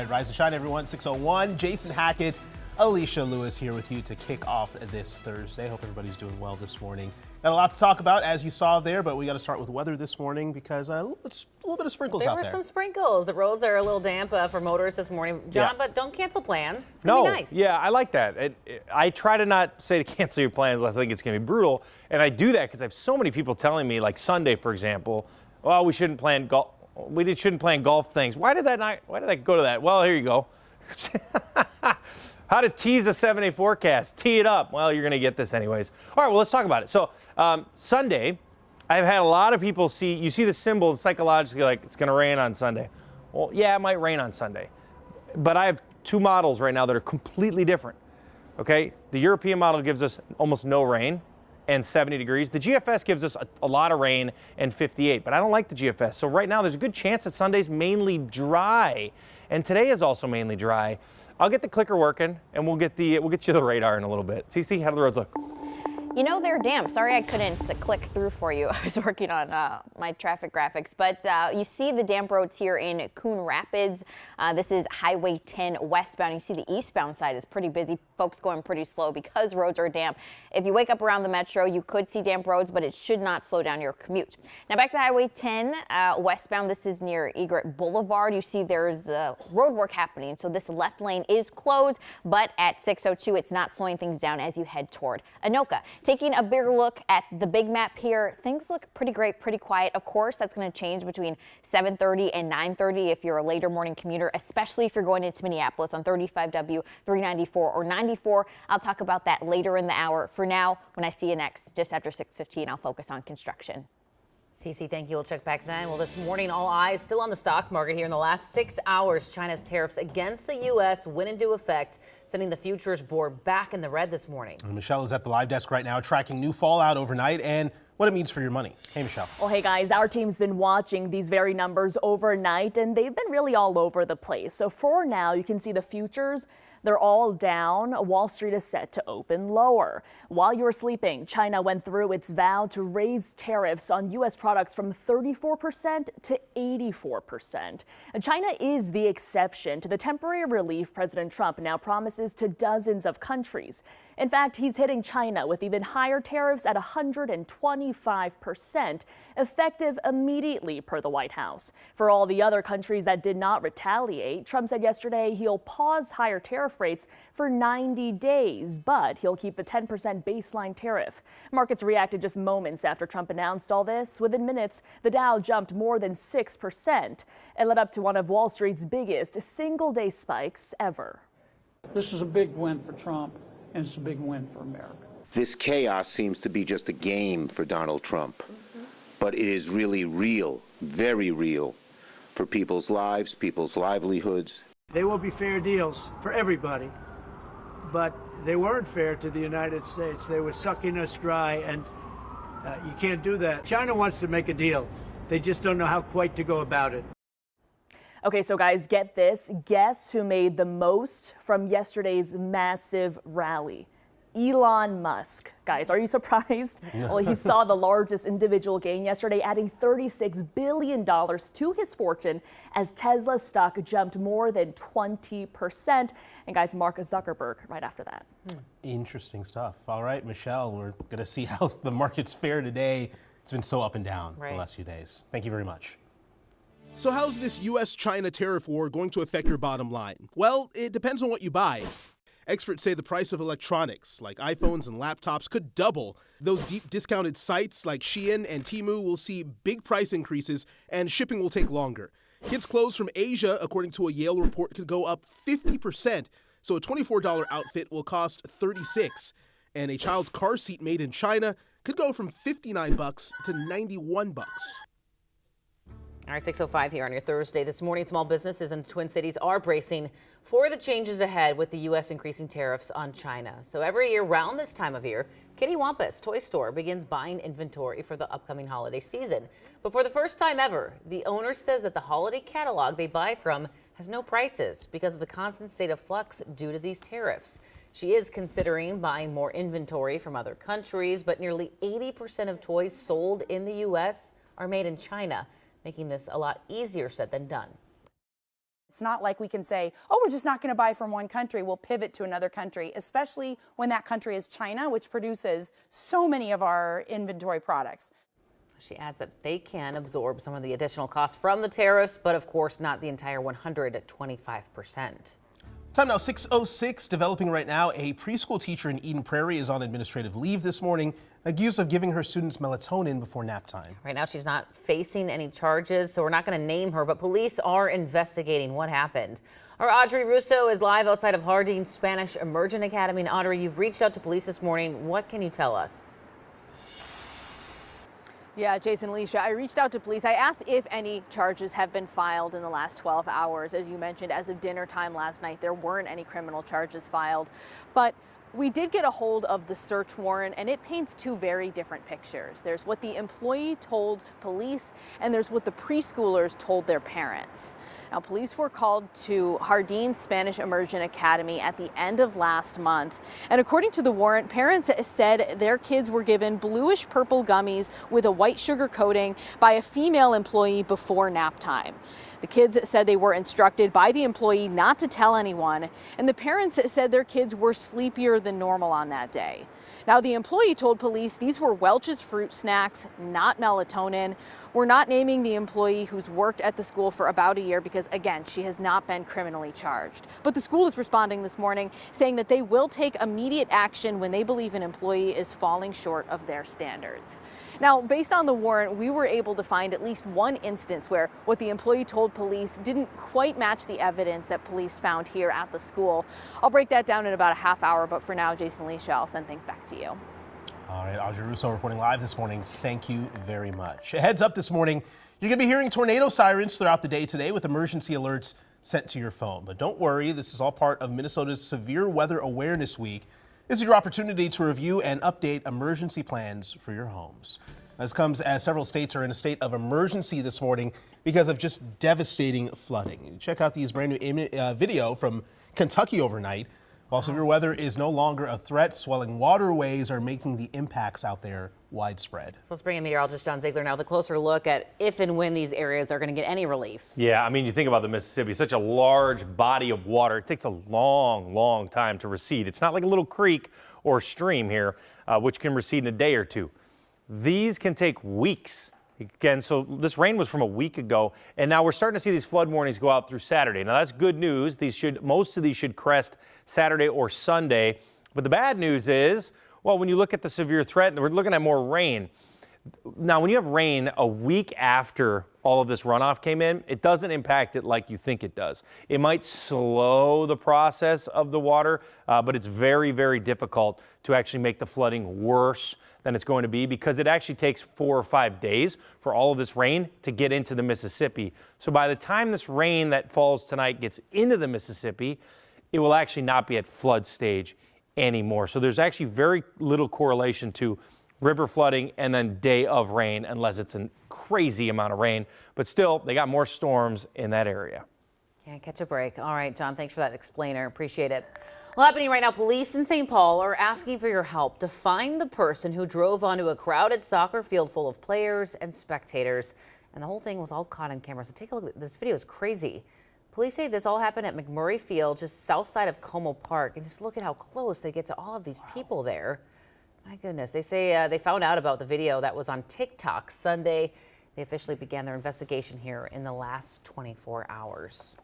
Rise and shine, everyone. 6:01. Jason Hackett, Alicia Lewis here with you to kick off this Thursday. Hope everybody's doing well this morning. Got a lot to talk about, as you saw there, but we got to start with weather this morning because it's a little bit of sprinkles out there. There were some sprinkles. The roads are a little damp for motorists this morning, John, but don't cancel plans. It's going to be nice. Yeah, I like that. I try to not say to cancel your plans unless I think it's going to be brutal, and I do that because I have so many people telling me, like Sunday, for example, well, we shouldn't plan golf. We shouldn't plan golf things. Why did that go to that? Well, here you go. How to tease a 7-day forecast. Tee it up. Well, you're going to get this anyways. All right, well, let's talk about it. So Sunday, I've had a lot of people you see the symbol psychologically like it's going to rain on Sunday. Well, yeah, it might rain on Sunday. But I have two models right now that are completely different. Okay, the European model gives us almost no rain and 70 degrees. The GFS gives us a lot of rain and 58, but I don't like the GFS. So right now there's a good chance that Sunday's mainly dry, and today is also mainly dry. I'll get the clicker working, and we'll get you the radar in a little bit. CC, how do the roads look? You know, they're damp. Sorry I couldn't click through for you. I was working on my traffic graphics. But you see the damp roads here in Coon Rapids. This is Highway 10 westbound. You see the eastbound side is pretty busy. Folks going pretty slow because roads are damp. If you wake up around the metro, you could see damp roads, but it should not slow down your commute. Now back to Highway 10 westbound. This is near Egret Boulevard. You see there's road work happening. So this left lane is closed, but at 6:02, it's not slowing things down as you head toward Anoka. Taking a bigger look at the big map here, things look pretty great, pretty quiet. Of course, that's going to change between 7:30 and 9:30 if you're a later morning commuter, especially if you're going into Minneapolis on 35W, 394, or 94. I'll talk about that later in the hour. For now, when I see you next, just after 6:15, I'll focus on construction. Cece, thank you. We'll check back then. Well, this morning, all eyes still on the stock market here. In the last 6 hours, China's tariffs against the U.S. went into effect, sending the futures board back in the red this morning. And Michelle is at the live desk right now tracking new fallout overnight and what it means for your money. Hey, Michelle. Well, hey, guys, our team's been watching these very numbers overnight, and they've been really all over the place. So for now, you can see the futures. They're all down. Wall Street is set to open lower. While you were sleeping, China went through its vow to raise tariffs on U.S. products from 34% to 84%. China is the exception to the temporary relief President Trump now promises to dozens of countries. In fact, he's hitting China with even higher tariffs at 125%, effective immediately, per the White House. For all the other countries that did not retaliate, Trump said yesterday he'll pause higher tariff rates for 90 days, but he'll keep the 10% baseline tariff. Markets reacted just moments after Trump announced all this. Within minutes, the Dow jumped more than 6%. It led up to one of Wall Street's biggest single-day spikes ever. This is a big win for Trump, and it's a big win for America. This chaos seems to be just a game for Donald Trump, but it is really real, very real, for people's lives, people's livelihoods. They will be fair deals for everybody, but they weren't fair to the United States. They were sucking us dry, and you can't do that. China wants to make a deal. They just don't know how quite to go about it. Okay, so guys, get this. Guess who made the most from yesterday's massive rally? Elon Musk. Guys, are you surprised? Well, he saw the largest individual gain yesterday, adding $36 billion to his fortune as Tesla's stock jumped more than 20%. And guys, Mark Zuckerberg right after that. Interesting stuff. All right, Michelle, we're going to see how the markets fare today. It's been so up and down the last few days. Thank you very much. So how's this U.S.-China tariff war going to affect your bottom line? Well, it depends on what you buy. Experts say the price of electronics, like iPhones and laptops, could double. Those deep discounted sites like Shein and Temu will see big price increases, and shipping will take longer. Kids' clothes from Asia, according to a Yale report, could go up 50%. So a $24 outfit will cost $36. And a child's car seat made in China could go from $59 to $91. All right, 6:05 here on your Thursday. This morning, small businesses in the Twin Cities are bracing for the changes ahead with the U.S. increasing tariffs on China. So every year around this time of year, Kitty Wampus Toy Store begins buying inventory for the upcoming holiday season. But for the first time ever, the owner says that the holiday catalog they buy from has no prices because of the constant state of flux due to these tariffs. She is considering buying more inventory from other countries, but nearly 80% of toys sold in the U.S. are made in China, making this a lot easier said than done. It's not like we can say, oh, we're just not going to buy from one country. We'll pivot to another country, especially when that country is China, which produces so many of our inventory products. She adds that they can absorb some of the additional costs from the tariffs, but of course not the entire 125%. Time now 6:06, developing right now. A preschool teacher in Eden Prairie is on administrative leave this morning, accused of giving her students melatonin before nap time. Right now she's not facing any charges, so we're not going to name her, but police are investigating what happened. Our Audrey Russo is live outside of Hardin Spanish Immersion Academy. And Audrey, you've reached out to police this morning. What can you tell us? Yeah, Jason, Alicia, I reached out to police. I asked if any charges have been filed in the last 12 hours. As you mentioned, as of dinner time last night, there weren't any criminal charges filed. But we did get a hold of the search warrant, and it paints two very different pictures. There's what the employee told police, and there's what the preschoolers told their parents. Now, police were called to Hardin Spanish Immersion Academy at the end of last month. And according to the warrant, parents said their kids were given bluish purple gummies with a white sugar coating by a female employee before nap time. The kids said they were instructed by the employee not to tell anyone, and the parents said their kids were sleepier than normal on that day. Now, the employee told police these were Welch's fruit snacks, not melatonin. We're not naming the employee who's worked at the school for about a year because, again, she has not been criminally charged. But the school is responding this morning, saying that they will take immediate action when they believe an employee is falling short of their standards. Now, based on the warrant, we were able to find at least one instance where what the employee told police didn't quite match the evidence that police found here at the school. I'll break that down in about a half hour, but for now, Jason Alicia, I'll send things back to you. All right, Audrey Russo reporting live this morning. Thank you very much. A heads up this morning, you're going to be hearing tornado sirens throughout the day today with emergency alerts sent to your phone. But don't worry, this is all part of Minnesota's Severe Weather Awareness Week. This is your opportunity to review and update emergency plans for your homes. This comes as several states are in a state of emergency this morning because of just devastating flooding. Check out these brand new video from Kentucky overnight. While severe weather is no longer a threat, swelling waterways are making the impacts out there widespread. So let's bring in meteorologist John Ziegler now with a closer look at if and when these areas are going to get any relief. Yeah, I mean, you think about the Mississippi, such a large body of water. It takes a long, long time to recede. It's not like a little creek or stream here, which can recede in a day or two. These can take weeks. Again, so this rain was from a week ago, and now we're starting to see these flood warnings go out through Saturday. Now that's good news. Most of these should crest Saturday or Sunday. But the bad news is, well, when you look at the severe threat, we're looking at more rain. Now, when you have rain a week after all of this runoff came in, it doesn't impact it like you think it does. It might slow the process of the water, but it's very, very difficult to actually make the flooding worse than it's going to be because it actually takes 4 or 5 days for all of this rain to get into the Mississippi. So by the time this rain that falls tonight gets into the Mississippi, it will actually not be at flood stage anymore. So there's actually very little correlation to river flooding and then day of rain unless it's a crazy amount of rain. But still, they got more storms in that area. Can't catch a break. All right, John, thanks for that explainer. Appreciate it. Well, happening right now, police in St. Paul are asking for your help to find the person who drove onto a crowded soccer field full of players and spectators. And the whole thing was all caught on camera. So take a look. This video is crazy. Police say this all happened at McMurray Field, just south side of Como Park. And just look at how close they get to all of these people there. My goodness. They say they found out about the video that was on TikTok Sunday. They officially began their investigation here in the last 24 hours.